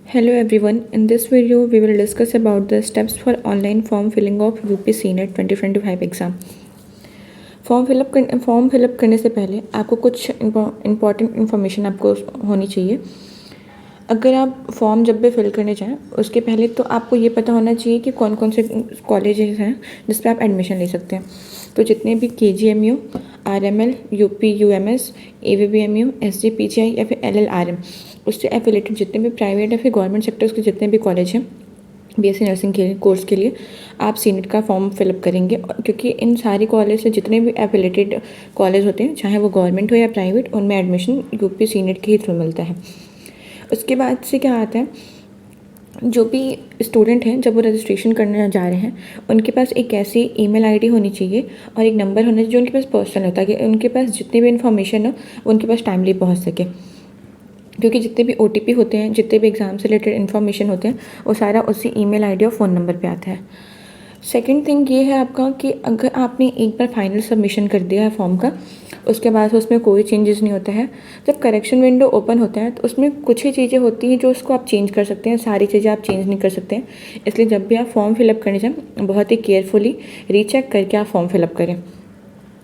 Hello everyone, in this video we will discuss about the steps for online form filling of UPSC NET 2025 exam. Form fill up करने से पहले आपको कुछ important information आपको होनी चाहिए। अगर आप फॉर्म जब भी फिल करने जाएं उसके पहले तो आपको ये पता होना चाहिए कि कौन कौन से कॉलेजेस हैं जिस पर आप एडमिशन ले सकते हैं। तो जितने भी KGMU, RML, UP UMS, AVBMU, SGPGI या फिर LLRM उससे एफिलेटेड जितने भी प्राइवेट या फिर गवर्नमेंट सेक्टर्स के जितने भी कॉलेज हैं BSc नर्सिंग के कोर्स के लिए आप सीनेट का फॉर्म फिलअप करेंगे, क्योंकि इन सारी कॉलेज से जितने भी एफिलेटेड कॉलेज होते हैं चाहे वो गवर्नमेंट हो या प्राइवेट, उनमें एडमिशन यूपी सीनेट के ही थ्रू मिलता है। उसके बाद से क्या आता है, जो भी स्टूडेंट हैं जब वो रजिस्ट्रेशन करने जा रहे हैं उनके पास एक ऐसी ईमेल आईडी होनी चाहिए और एक नंबर होना चाहिए जो उनके पास पर्सनल होता है, कि उनके पास जितनी भी इन्फॉर्मेशन हो वो उनके पास टाइमली पहुंच सके। क्योंकि जितने भी OTP होते हैं, जितने भी एग्ज़ाम से रिलेटेड इन्फॉर्मेशन होते हैं, वो सारा उसी ईमेल आईडी और फ़ोन नंबर पे आता है। सेकंड थिंग ये है आपका कि अगर आपने एक बार फाइनल सबमिशन कर दिया है फॉर्म का, उसके बाद उसमें कोई चेंजेस नहीं होता है, जब करेक्शन विंडो ओपन होता है तो उसमें कुछ ही चीज़ें होती हैं जो उसको आप चेंज कर सकते हैं, सारी चीज़ें आप चेंज नहीं कर सकते हैं। इसलिए जब भी आप फॉर्म फिलअप करने जाएँ बहुत ही केयरफुली रीचेक करके आप फॉर्म फिलअप करें,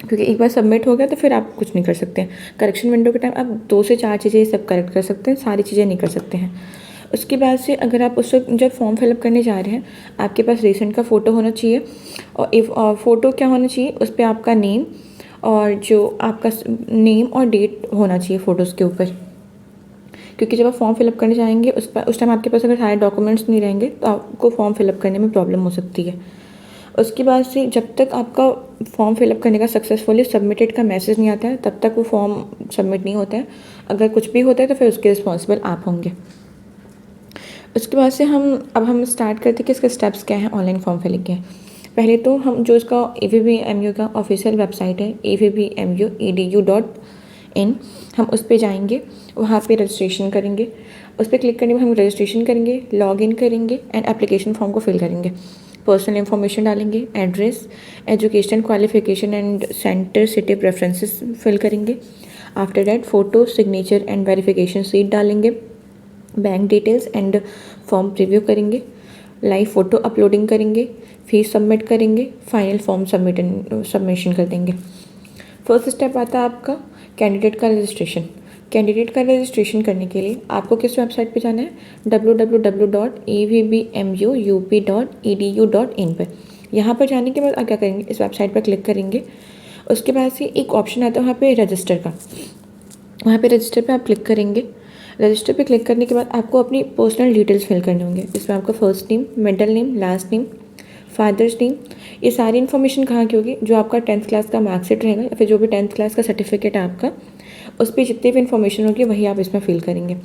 क्योंकि एक बार सबमिट हो गया तो फिर आप कुछ नहीं कर सकते हैं। करेक्शन विंडो के टाइम आप 2 से 4 चीज़ें सब करेक्ट कर सकते हैं, सारी चीज़ें नहीं कर सकते हैं। उसके बाद से अगर आप उस वक्त जब फॉर्म फिलअप करने जा रहे हैं आपके पास रिसेंट का फ़ोटो होना चाहिए, और फ़ोटो क्या होना चाहिए, उस पर आपका नेम और जो आपका नेम और डेट होना चाहिए फ़ोटोज़ के ऊपर। क्योंकि जब आप फॉर्म फिलअप करने जाएंगे उस टाइम आपके पास अगर सारे डॉक्यूमेंट्स नहीं रहेंगे तो आपको फॉर्म फिलअप करने में प्रॉब्लम हो सकती है। उसके बाद से जब तक आपका फॉर्म फिलअप करने का सक्सेसफुली सबमिटेड का मैसेज नहीं आता है तब तक वो फॉर्म सबमिट नहीं होता है। अगर कुछ भी होता है तो फिर उसके रिस्पॉन्सिबल आप होंगे। उसके बाद से हम स्टार्ट करते हैं कि इसके स्टेप्स क्या हैं ऑनलाइन फॉर्म फिलिंग के। पहले तो हम जो इसका AVBMU का ऑफिशियल वेबसाइट है avbmu.edu.in, हम उस पर जाएंगे, वहाँ पे रजिस्ट्रेशन करेंगे। उस पर क्लिक करने में हम रजिस्ट्रेशन करेंगे, लॉगिन करेंगे एंड एप्लीकेशन फॉर्म को फिल करेंगे। पर्सनल इन्फॉर्मेशन डालेंगे, address, education qualification and centre city preferences fill करेंगे। After that photo, signature and verification sheet डालेंगे, bank details and form preview करेंगे, लाइव फ़ोटो अपलोडिंग करेंगे, fees submit करेंगे, final form submission कर देंगे। First step आता है आपका कैंडिडेट का रजिस्ट्रेशन। कैंडिडेट का रजिस्ट्रेशन करने के लिए आपको किस वेबसाइट पे जाना है, www.avbmup.edu.in पर। यहाँ पर जाने के बाद आप क्या करेंगे, इस वेबसाइट पर क्लिक करेंगे। उसके बाद से एक ऑप्शन आता है वहाँ पे रजिस्टर का, वहाँ पे रजिस्टर पे आप क्लिक करेंगे। रजिस्टर पे क्लिक करने के बाद आपको अपनी पर्सनल डिटेल्स फिल करने होंगे, इसमें आपका first name, middle name, last name, father's name, ये सारी इन्फॉर्मेशन कहाँ की होगी, जो आपका 10th क्लास का मार्कशीट रहेगा या फिर जो भी 10th क्लास का सर्टिफिकेट है आपका, उस पर जितनी भी इन्फॉर्मेशन होगी वही आप इसमें फिल करेंगे।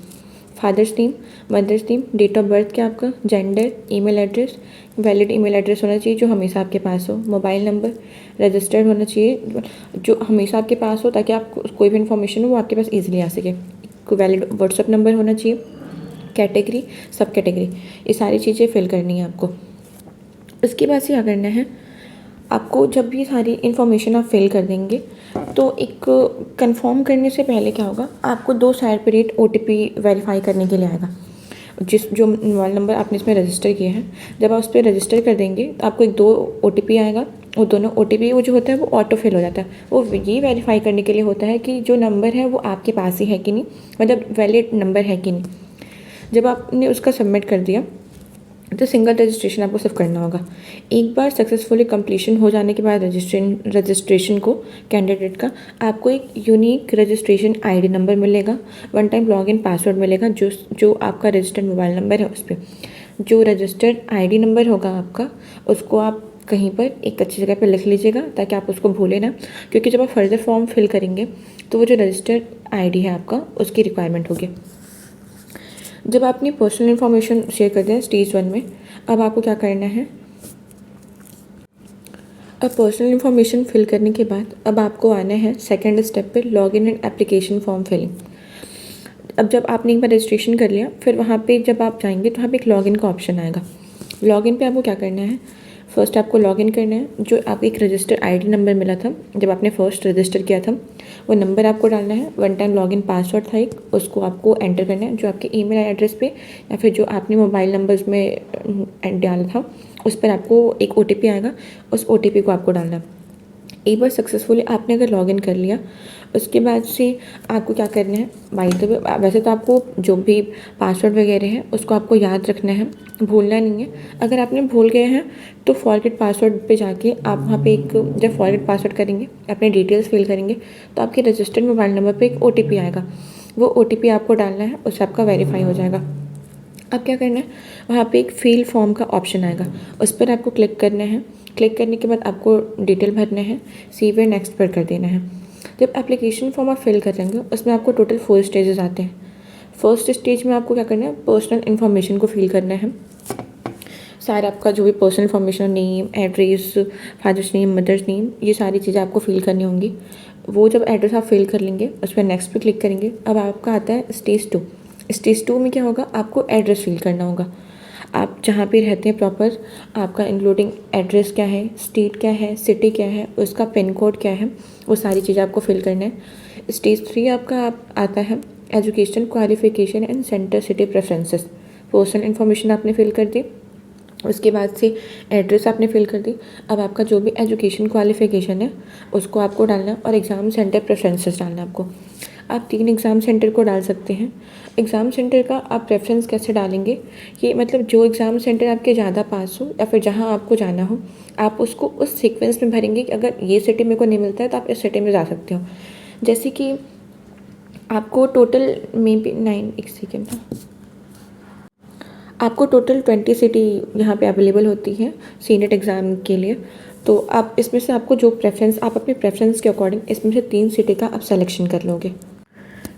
Father's name, mother's name, date of birth क्या आपका, gender, email address, valid email address होना चाहिए जो हमेशा आपके पास हो, मोबाइल नंबर रजिस्टर्ड होना चाहिए जो हमेशा आपके पास हो, ताकि आप कोई भी इन्फॉर्मेशन हो वो आपके पास ईजिली आ सके। कोई वैलिड व्हाट्सअप नंबर होना चाहिए, कैटेगरी, सब कैटेगरी, ये सारी चीज़ें फिल करनी है आपको। इसके बाद से क्या करना है आपको, जब ये सारी इन्फॉर्मेशन आप फिल कर देंगे तो एक कंफर्म करने से पहले क्या होगा, आपको 2 सेपरेट OTP वेरीफाई करने के लिए आएगा। जो मोबाइल नंबर आपने इसमें रजिस्टर किए हैं, जब आप उस पर रजिस्टर कर देंगे तो आपको 2 OTP आएगा। वो दोनों OTP वो जो होता है वो ऑटो फिल हो जाता है। वो ये वेरीफाई करने के लिए होता है कि जो नंबर है वो आपके पास ही है कि नहीं, मतलब वैलिड नंबर है कि नहीं। जब आपने उसका सबमिट कर दिया तो सिंगल रजिस्ट्रेशन आपको सिर्फ करना होगा। एक बार सक्सेसफुली कंप्लीशन हो जाने के बाद रजिस्ट्रेशन को कैंडिडेट का, आपको एक यूनिक रजिस्ट्रेशन ID नंबर मिलेगा, वन टाइम लॉगिन पासवर्ड मिलेगा, जो आपका रजिस्टर्ड मोबाइल नंबर है उस पर। जो रजिस्टर्ड ID नंबर होगा आपका, उसको आप कहीं पर एक अच्छी जगह पर लिख लीजिएगा ताकि आप उसको भूलें ना, क्योंकि जब आप फर्दर फॉर्म फिल करेंगे तो वो जो रजिस्टर्ड ID है आपका उसकी रिक्वायरमेंट होगी। जब आप अपनी पर्सनल इन्फॉर्मेशन शेयर करते हैं स्टेज 1 में, अब आपको क्या करना है, अब पर्सनल इन्फॉर्मेशन फिल करने के बाद अब आपको आना है सेकंड स्टेप पे, login and application form filling. अब जब आपने एक बार रजिस्ट्रेशन कर लिया, फिर वहाँ पे जब आप जाएंगे तो वहाँ पे एक लॉगिन का ऑप्शन आएगा। लॉगिन पे आपको क्या करना है, फर्स्ट आपको लॉगिन करना है। जो आप एक रजिस्टर आईडी नंबर मिला था जब आपने फ़र्स्ट रजिस्टर किया था, वो नंबर आपको डालना है। वन टाइम लॉगिन पासवर्ड था एक, उसको आपको एंटर करना है। जो आपके ईमेल एड्रेस पे या फिर जो आपने मोबाइल नंबर्स में डाला था उस पर आपको एक OTP आएगा, उस OTP को आपको डालना है। एक बार सक्सेसफुली आपने अगर लॉगिन कर लिया, उसके बाद से आपको क्या करना है, बाय द वे वैसे तो आपको जो भी पासवर्ड वगैरह है उसको आपको याद रखना है, भूलना नहीं है। अगर आपने भूल गए हैं तो फॉरगेट पासवर्ड पे जाके आप वहाँ पे एक, जब फॉरगेट पासवर्ड करेंगे, अपने डिटेल्स फिल करेंगे, तो आपके रजिस्टर्ड मोबाइल नंबर पे एक OTP आएगा। वो OTP आपको डालना है, उससे आपका वेरीफाई हो जाएगा। अब क्या करना है, वहाँ पे एक फिल फॉर्म का ऑप्शन आएगा, उस पर आपको क्लिक करना है। क्लिक करने के बाद आपको डिटेल भरना है, सेव एंड नेक्स्ट पर कर देना है। जब एप्लीकेशन फॉर्म आप फिल करेंगे उसमें आपको टोटल 4 स्टेजेस आते हैं। फर्स्ट स्टेज में आपको क्या करना है, पर्सनल इन्फॉर्मेशन को फिल करना है। सारा आपका जो भी personal information, name, address, father's name, mother's name, ये सारी चीज़ें आपको फिल करनी होंगी। वो जब एड्रेस आप फिल कर लेंगे उस पर नेक्स्ट पे क्लिक करेंगे। अब आपका आता है स्टेज 2। स्टेज 2 में क्या होगा, आपको एड्रेस फिल करना होगा। आप जहाँ पे रहते हैं प्रॉपर, आपका इंक्लूडिंग एड्रेस क्या है, स्टेट क्या है, सिटी क्या है, उसका पिन कोड क्या है, वो सारी चीज़ें आपको फिल करना है। स्टेज 3 आपका आता है education qualification and centre city preferences. Personal information आपने फिल कर दी, उसके बाद से एड्रेस आपने फिल कर दी। अब आपका जो भी एजुकेशन क्वालिफिकेशन है उसको आपको डालना है और एग्ज़ाम सेंटर प्रेफरेंसेस डालना है आपको। आप 3 एग्ज़ाम सेंटर को डाल सकते हैं। एग्ज़ाम सेंटर का आप प्रेफरेंस कैसे डालेंगे, कि मतलब जो एग्ज़ाम सेंटर आपके ज़्यादा पास हो या फिर जहाँ आपको जाना हो, आप उसको उस सीक्वेंस में भरेंगे कि अगर ये सिटी मेरे को नहीं मिलता है तो आप इस सिटी में जा सकते हो। जैसे कि आपको टोटल मे बी 9, एक सेकेंड, आपको टोटल 20 सिटी यहाँ पे अवेलेबल होती है सीनेट एग्ज़ाम के लिए। तो आप इसमें से आपको जो प्रेफरेंस, आप अपने प्रेफरेंस के अकॉर्डिंग इसमें से 3 सिटी का आप सिलेक्शन कर लोगे।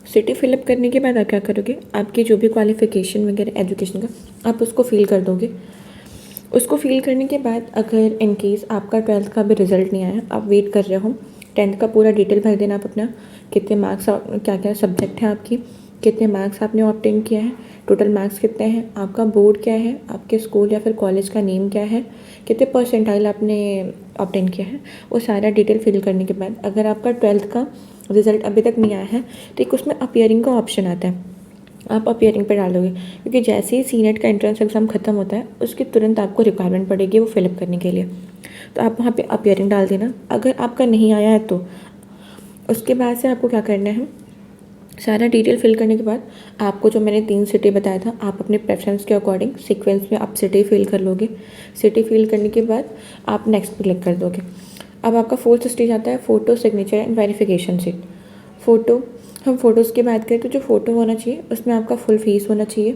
सिटी फिलअप करने के बाद आप क्या करोगे, आपकी जो भी क्वालिफिकेशन वगैरह एजुकेशन का आप उसको फिल कर दोगे। उसको फिल करने के बाद अगर इन केस आपका 12th का भी रिज़ल्ट नहीं आया, आप वेट कर रहे हो, 10th का पूरा डिटेल भर देना आप अपना, कितने मार्क्स, क्या क्या सब्जेक्ट है आपकी, कितने मार्क्स आपने ऑब्टेन किया है, टोटल मार्क्स कितने हैं, आपका बोर्ड क्या है, आपके स्कूल या फिर कॉलेज का नेम क्या है, कितने परसेंटाइल आपने ऑब्टेन किया है, वो सारा डिटेल फिल करने के बाद अगर आपका 12th का रिज़ल्ट अभी तक नहीं आया है तो एक उसमें अपीयरिंग का ऑप्शन आता है, आप अपीयरिंग पे डालोगे, क्योंकि जैसे ही सीनेट का एंट्रेंस एग्ज़ाम खत्म होता है उसके तुरंत आपको रिक्वायरमेंट पड़ेगी वो फिलअप करने के लिए। तो आप वहाँ पे अपीयरिंग डाल देना। अगर आपका नहीं आया है तो उसके बाद से आपको क्या करना है, सारा डिटेल फिल करने के बाद आपको जो मैंने 3 सिटी बताया था, आप अपने प्रेफरेंस के अकॉर्डिंग सीक्वेंस में आप सिटी फिल कर लोगे। सिटी फिल करने के बाद आप नेक्स्ट पे क्लिक कर दोगे। अब आपका 4th स्टेज आता है photo, signature and verification seat. Photo, हम फ़ोटोज़ की बात करें तो जो फ़ोटो होना चाहिए उसमें आपका फुल फेस होना चाहिए,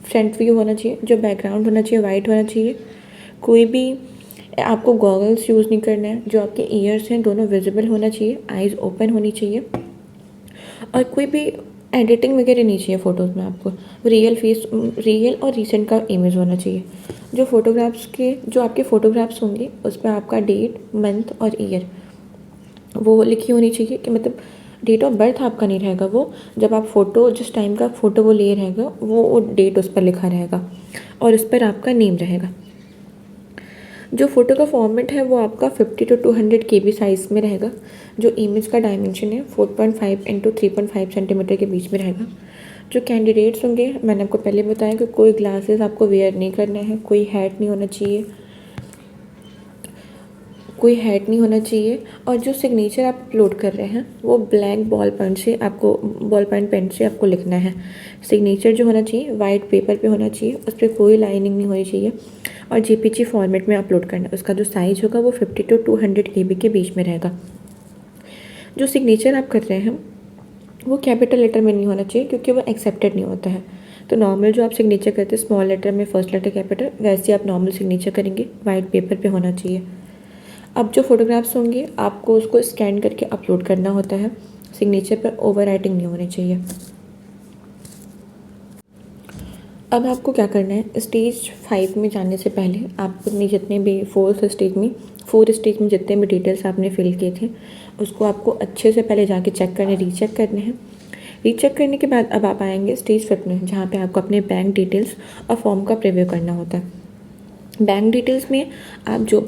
फ्रंट व्यू होना चाहिए, जो बैकग्राउंड होना चाहिए वाइट होना चाहिए, कोई भी आपको गॉगल्स यूज़ नहीं करना है, जो आपके ईयर्स हैं दोनों विजिबल होना चाहिए, आइज़ ओपन होनी चाहिए, और कोई भी एडिटिंग वगैरह नहीं चाहिए फ़ोटोज़ में। आपको रियल और रीसेंट का इमेज होना चाहिए। जो फ़ोटोग्राफ्स के, जो आपके फ़ोटोग्राफ्स होंगे उस पर आपका डेट, मंथ और ईयर वो लिखी होनी चाहिए, कि मतलब डेट ऑफ बर्थ आपका नहीं रहेगा, वो जब आप फ़ोटो, जिस टाइम का फ़ोटो वो ले रहेगा वो डेट उस पर लिखा रहेगा और उस पर आपका नेम रहेगा। जो फ़ोटो का फॉर्मेट है वो आपका 50 to 200 KB साइज़ में रहेगा। जो इमेज का डायमेंशन है 4.5 इंटू 3.5 सेंटीमीटर के बीच में रहेगा। जो कैंडिडेट्स होंगे, मैंने आपको पहले बताया कि कोई ग्लासेस आपको वेयर नहीं करना है, कोई हैट नहीं होना चाहिए, और जो सिग्नेचर आप अपलोड कर रहे हैं वो ब्लैक बॉल पॉइंट पेन से आपको लिखना है। सिग्नेचर जो होना चाहिए वाइट पेपर पे होना चाहिए, उस पर कोई लाइनिंग नहीं होनी चाहिए, और JPG फॉर्मेट में अपलोड करना है। उसका जो साइज़ होगा वो 50 to 200 KB के बीच में रहेगा। जो सिग्नेचर आप कर रहे हैं वो कैपिटल लेटर में नहीं होना चाहिए, क्योंकि वो एक्सेप्टेड नहीं होता है। तो नॉर्मल जो आप सिग्नेचर करते हैं स्मॉल लेटर में फर्स्ट लेटर कैपिटल, वैसे आप नॉर्मल सिग्नेचर करेंगे, वाइट पेपर पे होना चाहिए। अब जो फोटोग्राफ्स होंगे आपको उसको स्कैन करके अपलोड करना होता है, सिग्नेचर पर ओवर राइटिंग नहीं होनी चाहिए। अब आपको क्या करना है, स्टेज 5 में जाने से पहले आप अपनी जितने भी 4 स्टेज में जितने भी डिटेल्स आपने फिल किए थे उसको आपको अच्छे से पहले जाके रीचेक करने हैं। रीचेक करने के बाद अब आप आएंगे स्टेज 5 में, जहाँ पे आपको अपने बैंक डिटेल्स और फॉर्म का प्रीव्यू करना होता है। बैंक डिटेल्स में आप जो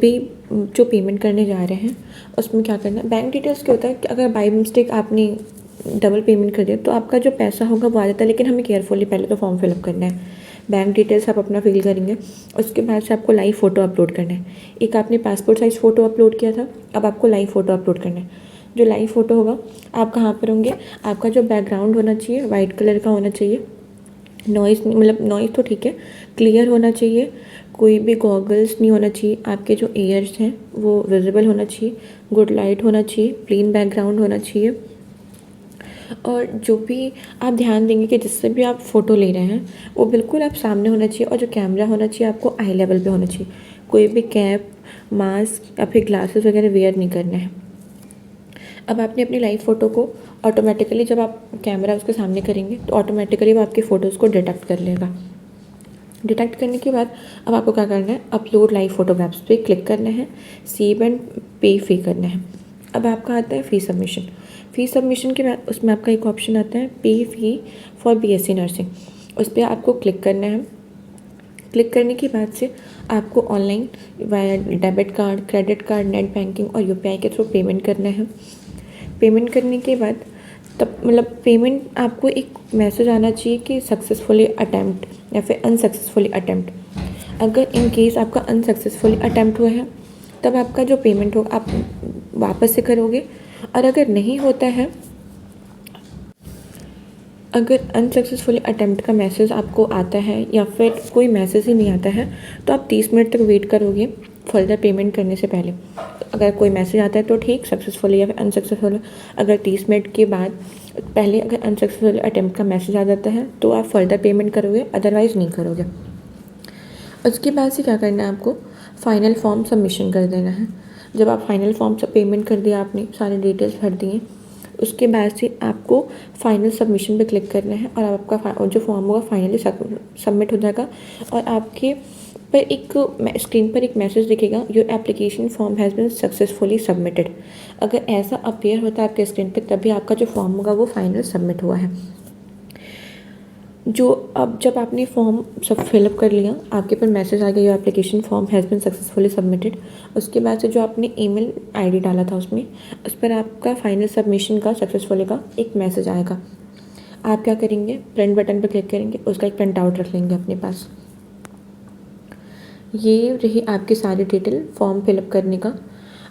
पेमेंट करने जा रहे हैं उसमें क्या करना है, बैंक डिटेल्स क्या होता है कि अगर बाई मिस्टेक आपने डबल पेमेंट कर दिया तो आपका जो पैसा होगा वो आ जाता है, लेकिन हमें केयरफुली पहले तो फॉर्म फिलअप करना है। बैंक डिटेल्स आप अपना फिल करेंगे, उसके बाद से आपको लाइव फ़ोटो अपलोड करना है। एक आपने पासपोर्ट साइज़ फ़ोटो अपलोड किया था, अब आपको लाइव फ़ोटो अपलोड करना है। जो लाइव फ़ोटो होगा आप कहाँ पर होंगे, आपका जो बैकग्राउंड होना चाहिए वाइट कलर का होना चाहिए, नॉइज़ मतलब नॉइज़ तो ठीक है, क्लियर होना चाहिए, कोई भी गॉगल्स नहीं होना चाहिए, आपके जो ईयर्स हैं वो विजिबल होना चाहिए, गुड लाइट होना चाहिए, प्लेन बैकग्राउंड होना चाहिए। और जो भी आप ध्यान देंगे कि जिससे भी आप फ़ोटो ले रहे हैं वो बिल्कुल आप सामने होना चाहिए, और जो कैमरा होना चाहिए आपको आई लेवल पे होना चाहिए। कोई भी कैप, मास्क या फिर ग्लासेस वगैरह वेयर नहीं करना है। अब आपने अपनी लाइव फ़ोटो को ऑटोमेटिकली जब आप कैमरा उसके सामने करेंगे तो ऑटोमेटिकली वो आपकी फ़ोटोज़ को डिटेक्ट कर लेगा। डिटेक्ट करने के बाद अब आपको क्या करना है, अपलोड लाइव फ़ोटोग्राफ्स पे क्लिक करना है, सेव एंड पे फी करना है। अब आपका आता है फ़ी सबमिशन। फ़ी सबमिशन के बाद उसमें आपका एक ऑप्शन आता है पे फी फॉर बीएससी नर्सिंग, उस पर आपको क्लिक करना है। क्लिक करने के बाद से आपको online via debit card, credit card, net banking और यूपीआई के थ्रू पेमेंट करना है। पेमेंट करने के बाद तब मतलब पेमेंट आपको एक मैसेज आना चाहिए कि सक्सेसफुली अटैम्प्ट या फिर अनसक्सेसफुली अटैम्प्ट। अगर इन केस आपका अनसक्सेसफुली अटैम्प्ट हुआ है तब आपका जो पेमेंट हो आप वापस से करोगे, और अगर नहीं होता है, अगर अनसक्सेसफुली अटैम्प्ट का मैसेज आपको आता है या फिर कोई मैसेज ही नहीं आता है तो आप 30 मिनट तक वेट करोगे फर्दर पेमेंट करने से पहले। अगर कोई मैसेज आता है तो ठीक, सक्सेसफुली या फिर अनसक्सेसफुल। अगर 30 मिनट के बाद पहले अगर अनसक्सेसफुल अटैम्प्ट का मैसेज आ जाता है तो आप फर्दर पेमेंट करोगे, अदरवाइज़ नहीं करोगे। उसके बाद से क्या करना है, आपको फाइनल फॉर्म सबमिशन कर देना है। जब आप फाइनल फॉर्म सब पेमेंट कर दिया, आपने सारे डिटेल्स भर दिए, उसके बाद से आपको फाइनल सबमिशन पे क्लिक करना है और आपका जो फॉर्म होगा फाइनली सबमिट हो जाएगा। और आपके पर एक स्क्रीन पर एक मैसेज दिखेगा, your application form has been successfully submitted. अगर ऐसा अपीयर होता है आपके स्क्रीन पे तभी आपका जो फॉर्म होगा वो फाइनल सबमिट हुआ है। जो अब जब आपने फॉर्म सब फिलअप कर लिया, आपके पर मैसेज आ गया your application form has been successfully submitted. उसके बाद से जो आपने ईमेल आईडी डाला था उसमें, उस पर आपका फाइनल सबमिशन का सक्सेसफुली का एक मैसेज आएगा। आप क्या करेंगे, प्रिंट बटन पर क्लिक करेंगे, उसका एक प्रिंट आउट रख लेंगे अपने पास। ये रही आपकी सारी डिटेल फॉर्म फिलअप करने का।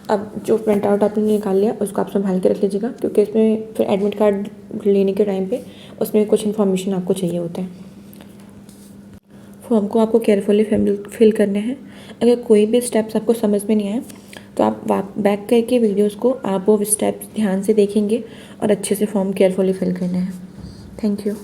अब जो प्रिंट आउट आपने निकाल लिया उसको आप संभाल के रख लीजिएगा, क्योंकि इसमें फिर एडमिट कार्ड लेने के टाइम पे उसमें कुछ इन्फॉर्मेशन आपको चाहिए होता है। फॉर्म को आपको केयरफुली फिल करना है। अगर कोई भी स्टेप्स आपको समझ में नहीं आए तो आप बैक करके वीडियोस को आप वो स्टेप्स ध्यान से देखेंगे और अच्छे से फॉर्म केयरफुली फिल करना है। Thank you.